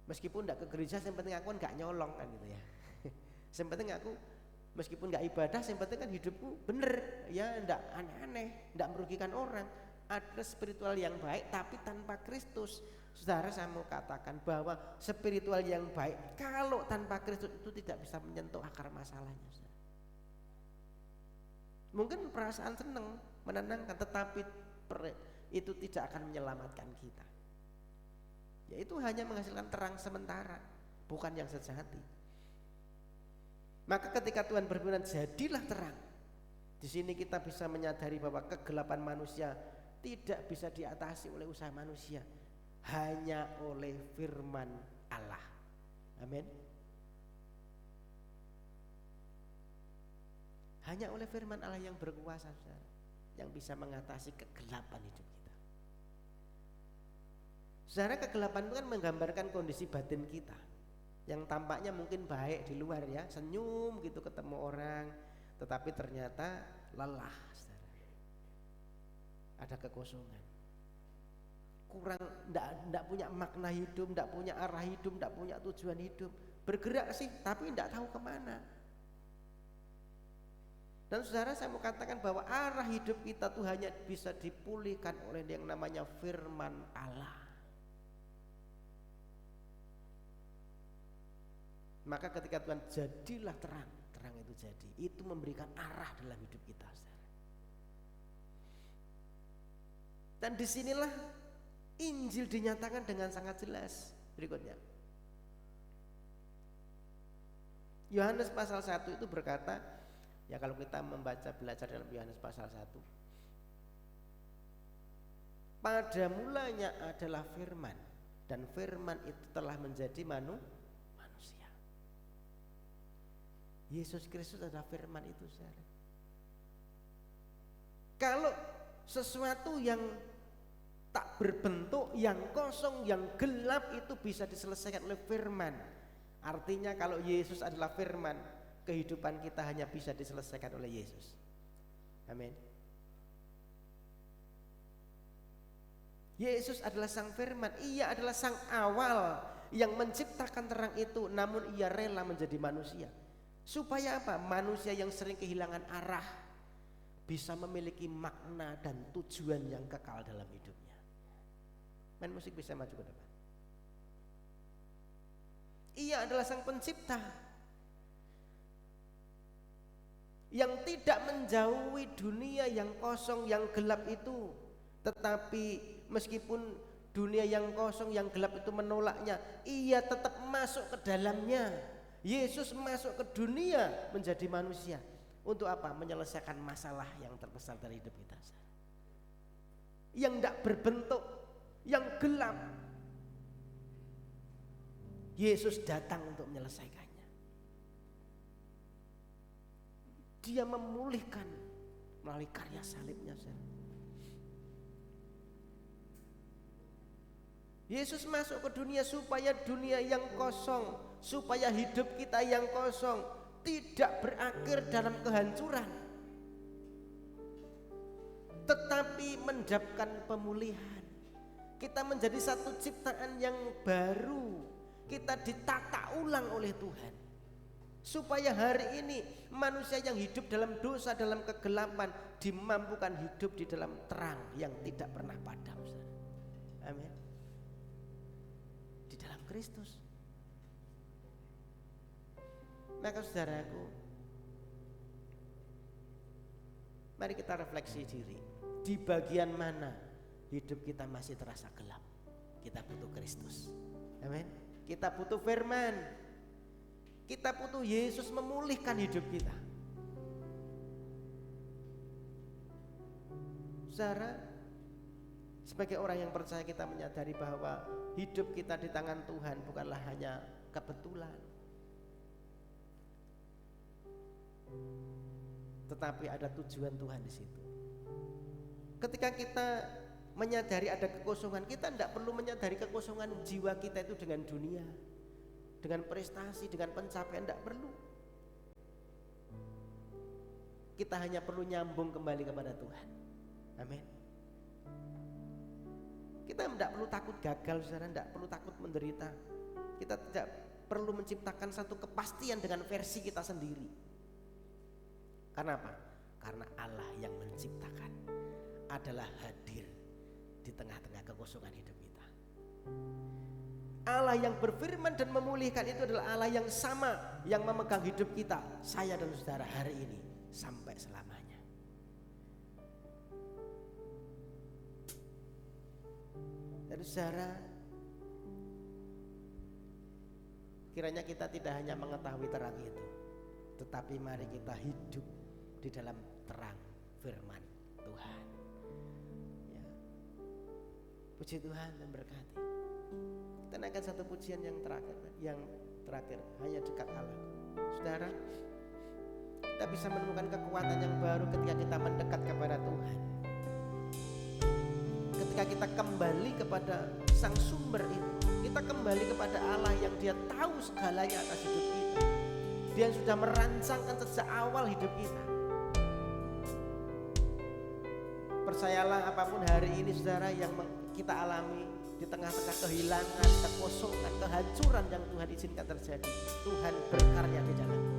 Meskipun tidak ke gereja, yang penting aku nggak nyolong kan gitu ya. Yang penting aku meskipun nggak ibadah, yang penting kan hidupku bener, ya ndak aneh-aneh, ndak merugikan orang. Ada spiritual yang baik tapi tanpa Kristus. Saudara, saya mau katakan bahwa spiritual yang baik kalau tanpa Kristus itu tidak bisa menyentuh akar masalahnya. Mungkin perasaan senang, menenangkan, tetapi itu tidak akan menyelamatkan kita. Yaitu hanya menghasilkan terang sementara, bukan yang sejati. Maka ketika Tuhan berfirman jadilah terang, di sini kita bisa menyadari bahwa kegelapan manusia tidak bisa diatasi oleh usaha manusia, hanya oleh firman Allah. Amin. Hanya oleh firman Allah yang berkuasa, saudara, yang bisa mengatasi kegelapan hidup kita. Saudara, kegelapan itu kan menggambarkan kondisi batin kita yang tampaknya mungkin baik di luar ya, senyum gitu ketemu orang, tetapi ternyata lelah, saudara. Ada kekosongan, kurang, ndak punya makna hidup, ndak punya arah hidup, ndak punya tujuan hidup. Bergerak sih, tapi ndak tahu kemana. Dan saudara, saya mau katakan bahwa arah hidup kita tuh hanya bisa dipulihkan oleh yang namanya firman Allah. Maka ketika Tuhan jadilah terang, terang itu jadi, itu memberikan arah dalam hidup kita, saudara. Dan disinilah Injil dinyatakan dengan sangat jelas. Berikutnya, Yohanes pasal 1 itu berkata, ya kalau kita belajar dalam Yohanes pasal 1, pada mulanya adalah firman, dan firman itu telah menjadi manusia. Yesus Kristus adalah firman itu, saudara. Kalau sesuatu yang tak berbentuk, yang kosong, yang gelap itu bisa diselesaikan oleh firman. Artinya kalau Yesus adalah firman, kehidupan kita hanya bisa diselesaikan oleh Yesus. Amin. Yesus adalah sang firman, ia adalah sang awal yang menciptakan terang itu, namun ia rela menjadi manusia. Supaya apa? Manusia yang sering kehilangan arah bisa memiliki makna dan tujuan yang kekal dalam hidupnya. Main musik bisa maju ke depan. Ia adalah sang pencipta yang tidak menjauhi dunia yang kosong, yang gelap itu. Tetapi meskipun dunia yang kosong, yang gelap itu menolaknya, ia tetap masuk ke dalamnya. Yesus masuk ke dunia menjadi manusia. Untuk apa? Menyelesaikan masalah yang terbesar dari hidup kita. Yang tidak berbentuk, yang gelap. Yesus datang untuk menyelesaikannya. Dia memulihkan melalui karya salibnya. Yesus masuk ke dunia supaya dunia yang kosong, supaya hidup kita yang kosong tidak berakhir dalam kehancuran, tetapi mendapatkan pemulihan. Kita menjadi satu ciptaan yang baru, kita ditata ulang oleh Tuhan, supaya hari ini manusia yang hidup dalam dosa, dalam kegelapan, dimampukan hidup di dalam terang yang tidak pernah padam. Amin. Di dalam Kristus. Maka saudaraku, mari kita refleksi diri. Di bagian mana hidup kita masih terasa gelap? Kita butuh Kristus. Amin. Kita butuh firman. Kita butuh Yesus memulihkan hidup kita. Saudara, sebagai orang yang percaya, kita menyadari bahwa hidup kita di tangan Tuhan bukanlah hanya kebetulan, tetapi ada tujuan Tuhan di situ. Ketika kita menyadari ada kekosongan, kita tidak perlu menyadari kekosongan jiwa kita itu dengan dunia, dengan prestasi, dengan pencapaian, tidak perlu. Kita hanya perlu nyambung kembali kepada Tuhan. Amin. Kita tidak perlu takut gagal, saudara, tidak perlu takut menderita. Kita tidak perlu menciptakan satu kepastian dengan versi kita sendiri. Karena apa? Karena Allah yang menciptakan adalah hadir di tengah-tengah kekosongan hidup kita. Allah yang berfirman dan memulihkan itu adalah Allah yang sama, yang memegang hidup kita, saya dan saudara hari ini sampai selamanya. Dan saudara, kiranya kita tidak hanya mengetahui terang itu, tetapi mari kita hidup di dalam terang firman Tuhan. Ya. Puji Tuhan dan berkati. Kita naikkan satu pujian yang terakhir, hanya dekat Allah. Saudara, kita bisa menemukan kekuatan yang baru ketika kita mendekat kepada Tuhan. Ketika kita kembali kepada sang sumber itu, kita kembali kepada Allah yang Dia tahu segalanya atas hidup kita. Dia sudah merancangkan sejak awal hidup kita. Percayalah, apapun hari ini saudara yang kita alami, di tengah-tengah kehilangan, kekosongan, kehancuran yang Tuhan izinkan terjadi, Tuhan berkarya di dalamnya.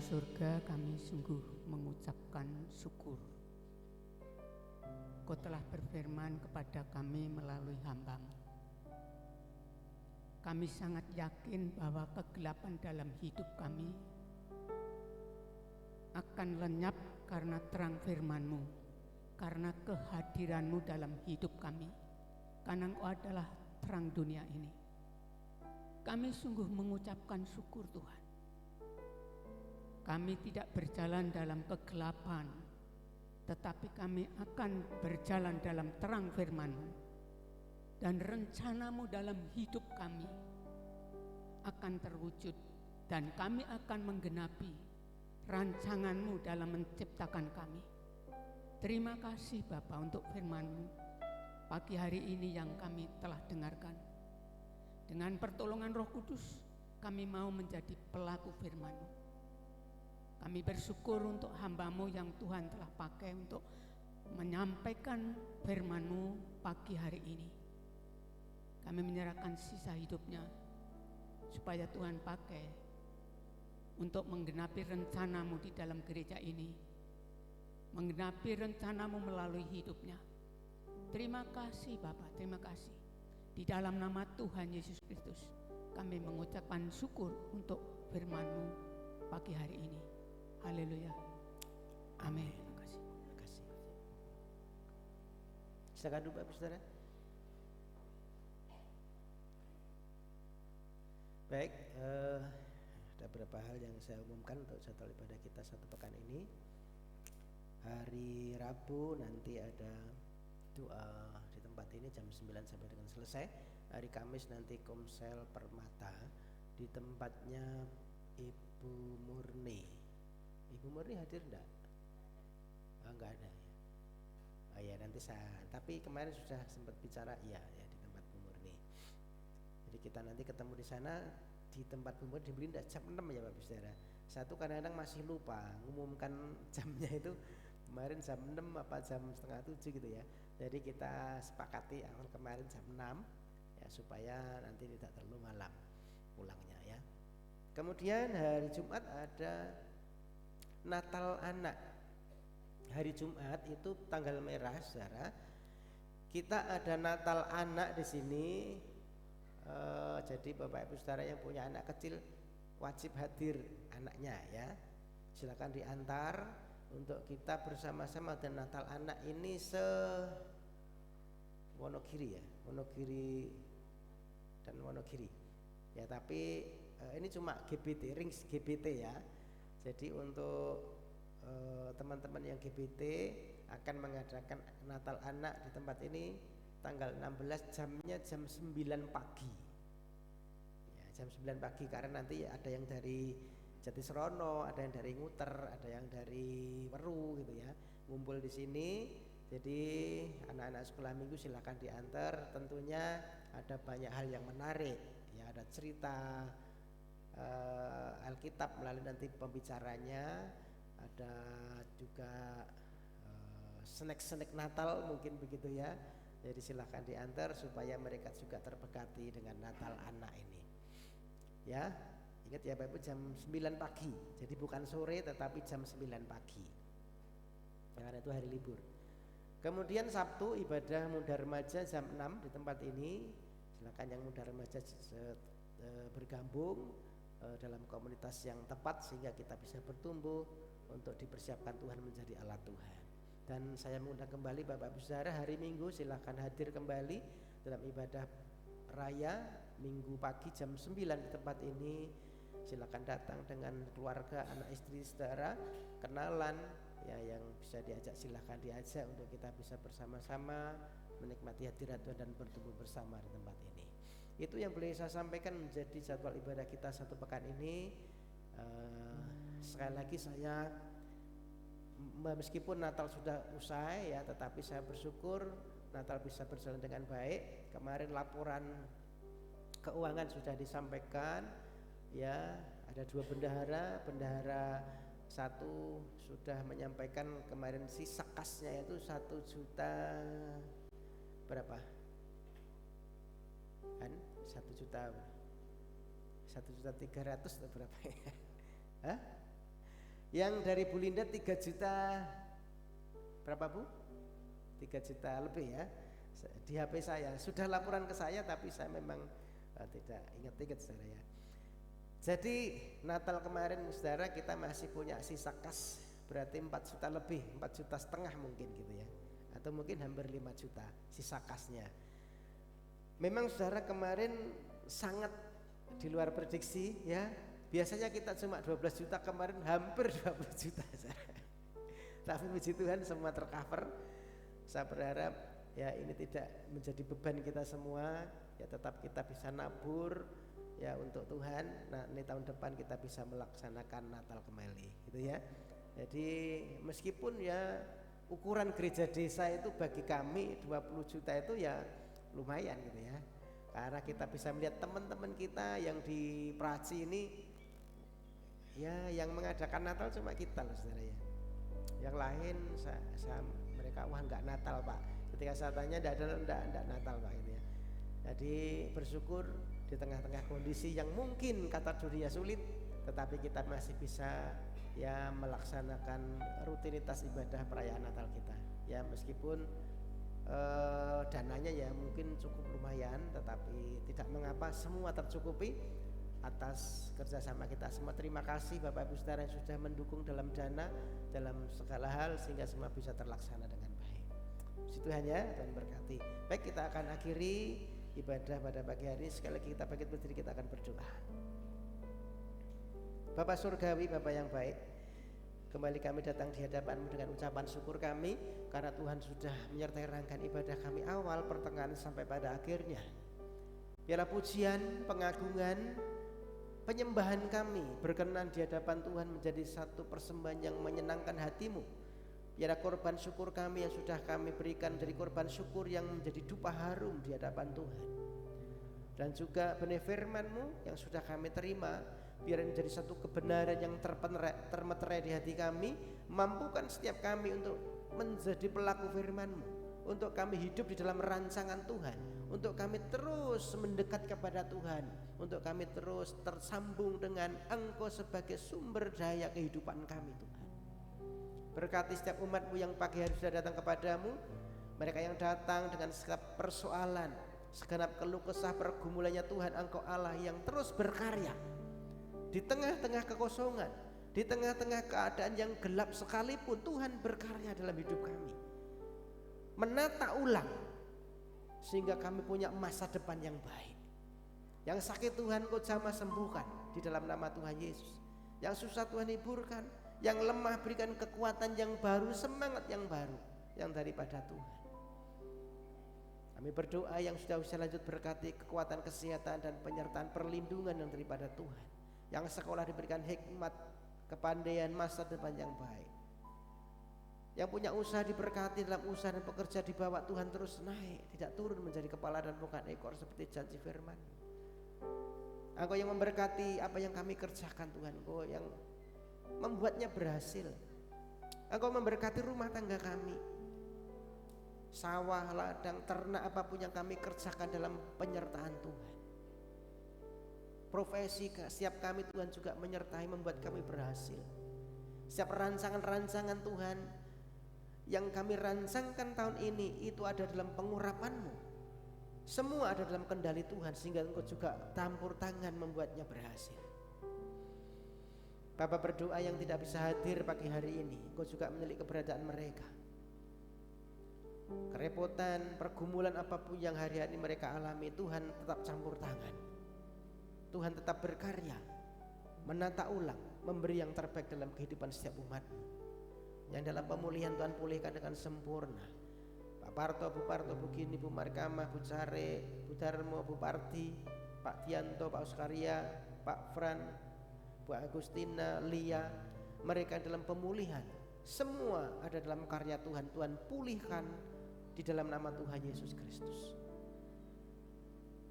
surga, kami sungguh mengucapkan syukur. Kau telah berfirman kepada kami melalui hamba-Mu. Kami sangat yakin bahwa kegelapan dalam hidup kami akan lenyap karena terang firman-Mu, karena kehadiran-Mu dalam hidup kami, karena Engkau adalah terang dunia ini. Kami sungguh mengucapkan syukur Tuhan. Kami tidak berjalan dalam kegelapan, tetapi kami akan berjalan dalam terang firman-Mu. Dan rencana-Mu dalam hidup kami akan terwujud, dan kami akan menggenapi rancangan-Mu dalam menciptakan kami. Terima kasih Bapa untuk firman-Mu pagi hari ini yang kami telah dengarkan. Dengan pertolongan Roh Kudus, kami mau menjadi pelaku firman-Mu. Kami bersyukur untuk hamba-Mu yang Tuhan telah pakai untuk menyampaikan firman-Mu pagi hari ini. Kami menyerahkan sisa hidupnya supaya Tuhan pakai untuk menggenapi rencana-Mu di dalam gereja ini, menggenapi rencana-Mu melalui hidupnya. Terima kasih Bapa, terima kasih. Di dalam nama Tuhan Yesus Kristus, kami mengucapkan syukur untuk firman-Mu pagi hari ini. Haleluya. Amin. Terima kasih. Terima kasih. Silakan dulu Bapak Saudara. Baik, ada beberapa hal yang saya umumkan untuk jadwal ibadah kita satu pekan ini. Hari Rabu nanti ada doa di tempat ini jam 9 sampai dengan selesai. Hari Kamis nanti Komsel Permata di tempatnya Ibu Murni. Ibu Murni hadir enggak? Oh, enggak ada ya. Oh ya nanti tapi kemarin sudah sempat bicara ya di tempat Bu Murni. Jadi kita nanti ketemu di sana di tempat Bu Murni dibeli enggak jam 6 ya Bapak Saudara. Satu kadang-kadang masih lupa ngumumkan jamnya itu kemarin jam 6 apa jam setengah 7 gitu ya. Jadi kita sepakati awal kemarin jam 6 ya supaya nanti tidak terlalu malam pulangnya ya. Kemudian hari Jumat ada Natal Anak. Hari Jumat itu tanggal merah, Saudara. Kita ada Natal Anak di sini. Jadi Bapak Ibu Saudara yang punya anak kecil wajib hadir anaknya ya. Silakan diantar untuk kita bersama-sama dan Natal Anak ini Wonogiri ya, Wonogiri dan Wonogiri. Ya tapi ini cuma GBT, rings GBT ya. Jadi untuk teman-teman yang GBT akan mengadakan Natal Anak di tempat ini tanggal 16, jamnya jam 9 pagi ya, jam 9 pagi karena nanti ada yang dari Jatisrono, ada yang dari Nguter, ada yang dari Weru gitu ya, ngumpul di sini. Jadi anak-anak sekolah minggu silakan diantar. Tentunya ada banyak hal yang menarik ya Ya, ada cerita Alkitab melalui nanti pembicaranya, ada juga snack Natal mungkin begitu ya. Jadi silahkan diantar supaya mereka juga terberkati dengan Natal anak ini. Ya, ingat ya Bapak Ibu, jam 9 pagi. Jadi bukan sore tetapi jam 9 pagi. Karena itu hari libur. Kemudian Sabtu ibadah muda remaja jam 6 di tempat ini. Silakan yang muda remaja bergabung dalam komunitas yang tepat sehingga kita bisa bertumbuh untuk dipersiapkan Tuhan menjadi alat Tuhan. Dan saya mengundang kembali Bapak Ibu Saudara, hari Minggu silakan hadir kembali dalam ibadah raya Minggu pagi jam 9 di tempat ini. Silakan datang dengan keluarga, anak istri, saudara, kenalan ya, yang bisa diajak silahkan diajak untuk kita bisa bersama-sama menikmati hadirat Tuhan dan bertumbuh bersama di tempat ini. Itu yang boleh saya sampaikan menjadi jadwal ibadah kita satu pekan ini. Sekali lagi saya, meskipun Natal sudah usai ya, tetapi saya bersyukur Natal bisa berjalan dengan baik. Kemarin laporan keuangan sudah disampaikan ya, ada 2 bendahara satu sudah menyampaikan kemarin sisa kasnya itu 1 juta berapa kan, 1.300.000 atau berapa ya? Hah? Yang dari Bu Linda 3 juta berapa Bu? 3 juta lebih ya. Di HP saya sudah laporan ke saya, tapi saya memang tidak ingat saudara ya. Jadi Natal kemarin saudara kita masih punya sisa kas, berarti 4 juta lebih, 4,5 juta mungkin gitu ya, atau mungkin hampir 5 juta sisa kasnya. Memang saudara kemarin sangat di luar prediksi ya. Biasanya kita cuma 12 juta, kemarin hampir 20 juta saudara. Tapi puji Tuhan semua tercover. Saya berharap ya ini tidak menjadi beban kita semua ya, tetap kita bisa nabur ya untuk Tuhan. Nah, ini tahun depan kita bisa melaksanakan Natal kembali gitu ya. Jadi meskipun ya ukuran gereja desa itu bagi kami 20 juta itu ya lumayan gitu ya. Karena kita bisa melihat teman-teman kita yang di Praci ini ya, yang mengadakan Natal cuma kita loh saudara ya. Yang lain mereka wah enggak Natal Pak. Ketika saya tanya enggak Natal Pak gitu ya. Jadi bersyukur di tengah-tengah kondisi yang mungkin kata dunia sulit, tetapi kita masih bisa ya melaksanakan rutinitas ibadah perayaan Natal kita. Ya meskipun dananya ya mungkin cukup lumayan, tetapi tidak mengapa, semua tercukupi atas kerjasama kita semua. Terima kasih Bapak Ibu Saudara yang sudah mendukung dalam dana, dalam segala hal sehingga semua bisa terlaksana dengan baik. Puji Tuhan ya, Tuhan berkati. Baik, kita akan akhiri ibadah pada pagi hari ini. Sekali lagi kita bangkit berdiri, kita akan berdoa. Bapak Surgawi, Bapak yang baik, kembali kami datang di hadapan-Mu dengan ucapan syukur kami karena Tuhan sudah menyertai rangkaian ibadah kami awal, pertengahan sampai pada akhirnya. Biarlah pujian, pengagungan, penyembahan kami berkenan di hadapan Tuhan menjadi satu persembahan yang menyenangkan hati-Mu. Biarlah korban syukur kami yang sudah kami berikan dari korban syukur yang menjadi dupa harum di hadapan Tuhan. Dan juga benih firman-Mu yang sudah kami terima, biar menjadi satu kebenaran yang termeterai di hati kami. Mampukan setiap kami untuk menjadi pelaku firman-Mu, untuk kami hidup di dalam rancangan Tuhan, untuk kami terus mendekat kepada Tuhan, untuk kami terus tersambung dengan Engkau sebagai sumber daya kehidupan kami Tuhan. Berkati setiap umat-Mu yang pagi hari sudah datang kepadamu, mereka yang datang dengan segala persoalan, segenap keluh kesah pergumulannya Tuhan. Engkau Allah yang terus berkarya di tengah-tengah kekosongan, di tengah-tengah keadaan yang gelap sekalipun. Tuhan berkarya dalam hidup kami, menata ulang sehingga kami punya masa depan yang baik. Yang sakit Tuhan Kau jamah sembuhkan di dalam nama Tuhan Yesus. Yang susah Tuhan hiburkan, yang lemah berikan kekuatan yang baru, semangat yang baru yang daripada Tuhan. Kami berdoa yang sudah usia lanjut berkati kekuatan kesehatan dan penyertaan perlindungan yang daripada Tuhan. Yang sekolah diberikan hikmat, kepandaian, masa depan yang baik. Yang punya usaha diberkati dalam usaha dan pekerja dibawa Tuhan terus naik, tidak turun menjadi kepala dan bukan ekor seperti janji firman. Engkau yang memberkati apa yang kami kerjakan Tuhan. Engkau yang membuatnya berhasil. Engkau memberkati rumah tangga kami, sawah, ladang, ternak, apapun yang kami kerjakan dalam penyertaan Tuhan. Profesi setiap kami Tuhan juga menyertai, membuat kami berhasil. Setiap rancangan-rancangan Tuhan yang kami rancangkan tahun ini itu ada dalam pengurapan-Mu. Semua ada dalam kendali Tuhan, sehingga Engkau juga campur tangan membuatnya berhasil. Bapa berdoa yang tidak bisa hadir pagi hari ini, Engkau juga menilik keberadaan mereka. Kerepotan, pergumulan apapun yang hari-hari mereka alami, Tuhan tetap campur tangan. Tuhan tetap berkarya, menata ulang, memberi yang terbaik dalam kehidupan setiap umat-Mu. Yang dalam pemulihan Tuhan pulihkan dengan sempurna. Pak Parto, Bu Parto, Bu Gini, Bu Markamah, Bu Care, Bu Darmo, Bu Parti, Pak Tianto, Pak Oskaria, Pak Fran, Bu Agustina, Lia, mereka dalam pemulihan, semua ada dalam karya Tuhan. Tuhan pulihkan di dalam nama Tuhan Yesus Kristus.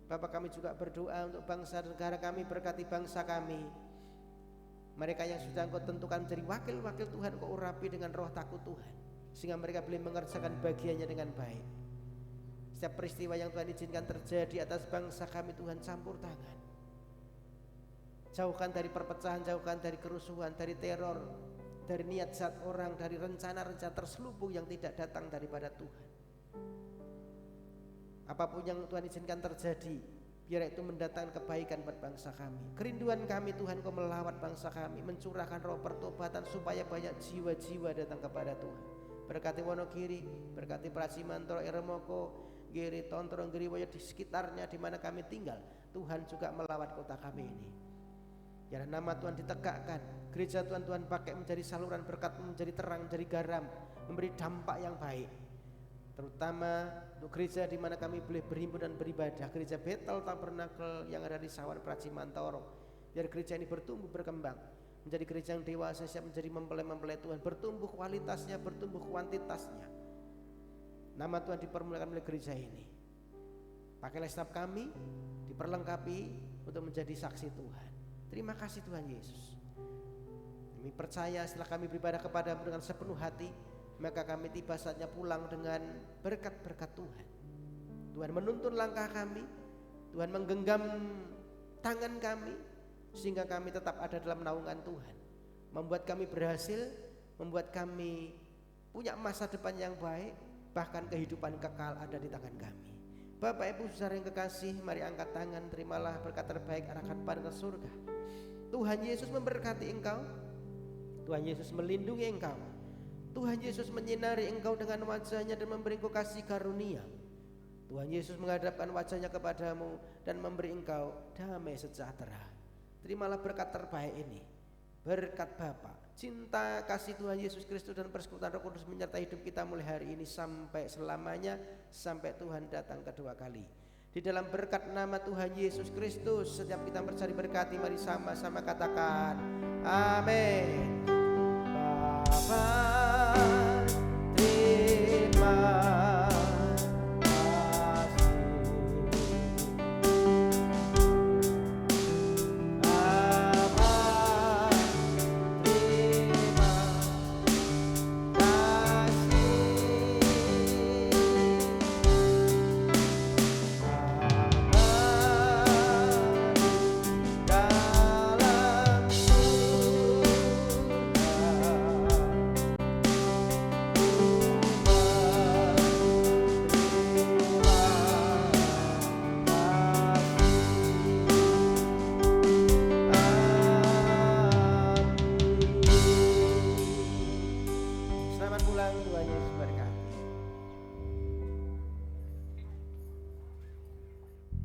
Bapak, kami juga berdoa untuk bangsa dan negara kami, berkati bangsa kami. Mereka yang sudah Engkau tentukan menjadi wakil-wakil Tuhan, Engkau urapi dengan roh takut Tuhan, sehingga mereka boleh mengerjakan bagiannya dengan baik. Setiap peristiwa yang Tuhan izinkan terjadi atas bangsa kami, Tuhan campur tangan. Jauhkan dari perpecahan, jauhkan dari kerusuhan, dari teror, dari niat jahat orang, dari rencana-rencana terselubung yang tidak datang daripada Tuhan. Apapun yang Tuhan izinkan terjadi, biar itu mendatangkan kebaikan buat bangsa kami. Kerinduan kami Tuhan, Kau melawat bangsa kami, mencurahkan roh pertobatan supaya banyak jiwa-jiwa datang kepada Tuhan. Berkati Wonogiri, berkati Pracimantoro, Eremoko, Giri, Tontoro, Giriwoyo, di sekitarnya di mana kami tinggal. Tuhan juga melawat kota kami ini. Biar nama Tuhan ditegakkan, gereja Tuhan pakai menjadi saluran berkat, menjadi terang, menjadi garam, memberi dampak yang baik. Terutama untuk gereja di mana kami boleh berhimpun dan beribadah, gereja Bethel Tabernakel yang ada di Sawan Pracimantoro. Biar gereja ini bertumbuh berkembang, menjadi gereja yang dewasa, siap menjadi mempelai Tuhan, bertumbuh kualitasnya, bertumbuh kuantitasnya. Nama Tuhan dipermuliakan oleh gereja ini. Pakailah setiap kami, diperlengkapi untuk menjadi saksi Tuhan. Terima kasih Tuhan Yesus. Kami percaya setelah kami beribadah kepada-Mu dengan sepenuh hati, maka kami tiba saatnya pulang dengan berkat-berkat Tuhan. Tuhan menuntun langkah kami, Tuhan menggenggam tangan kami, sehingga kami tetap ada dalam naungan Tuhan. Membuat kami berhasil, membuat kami punya masa depan yang baik, bahkan kehidupan kekal ada di tangan kami. Bapak Ibu saudara yang kekasih, mari angkat tangan, terimalah berkat terbaik, arahkan pada surga. Tuhan Yesus memberkati engkau, Tuhan Yesus melindungi engkau, Tuhan Yesus menyinari engkau dengan wajahnya dan memberi engkau kasih karunia. Tuhan Yesus menghadapkan wajahnya kepadamu dan memberi engkau damai sejahtera. Terimalah berkat terbaik ini, berkat Bapa, cinta kasih Tuhan Yesus Kristus dan persekutuan Roh Kudus menyertai hidup kita mulai hari ini sampai selamanya, sampai Tuhan datang kedua kali. Di dalam berkat nama Tuhan Yesus Kristus, setiap kita mencari berkati, mari sama-sama katakan amin. Bapa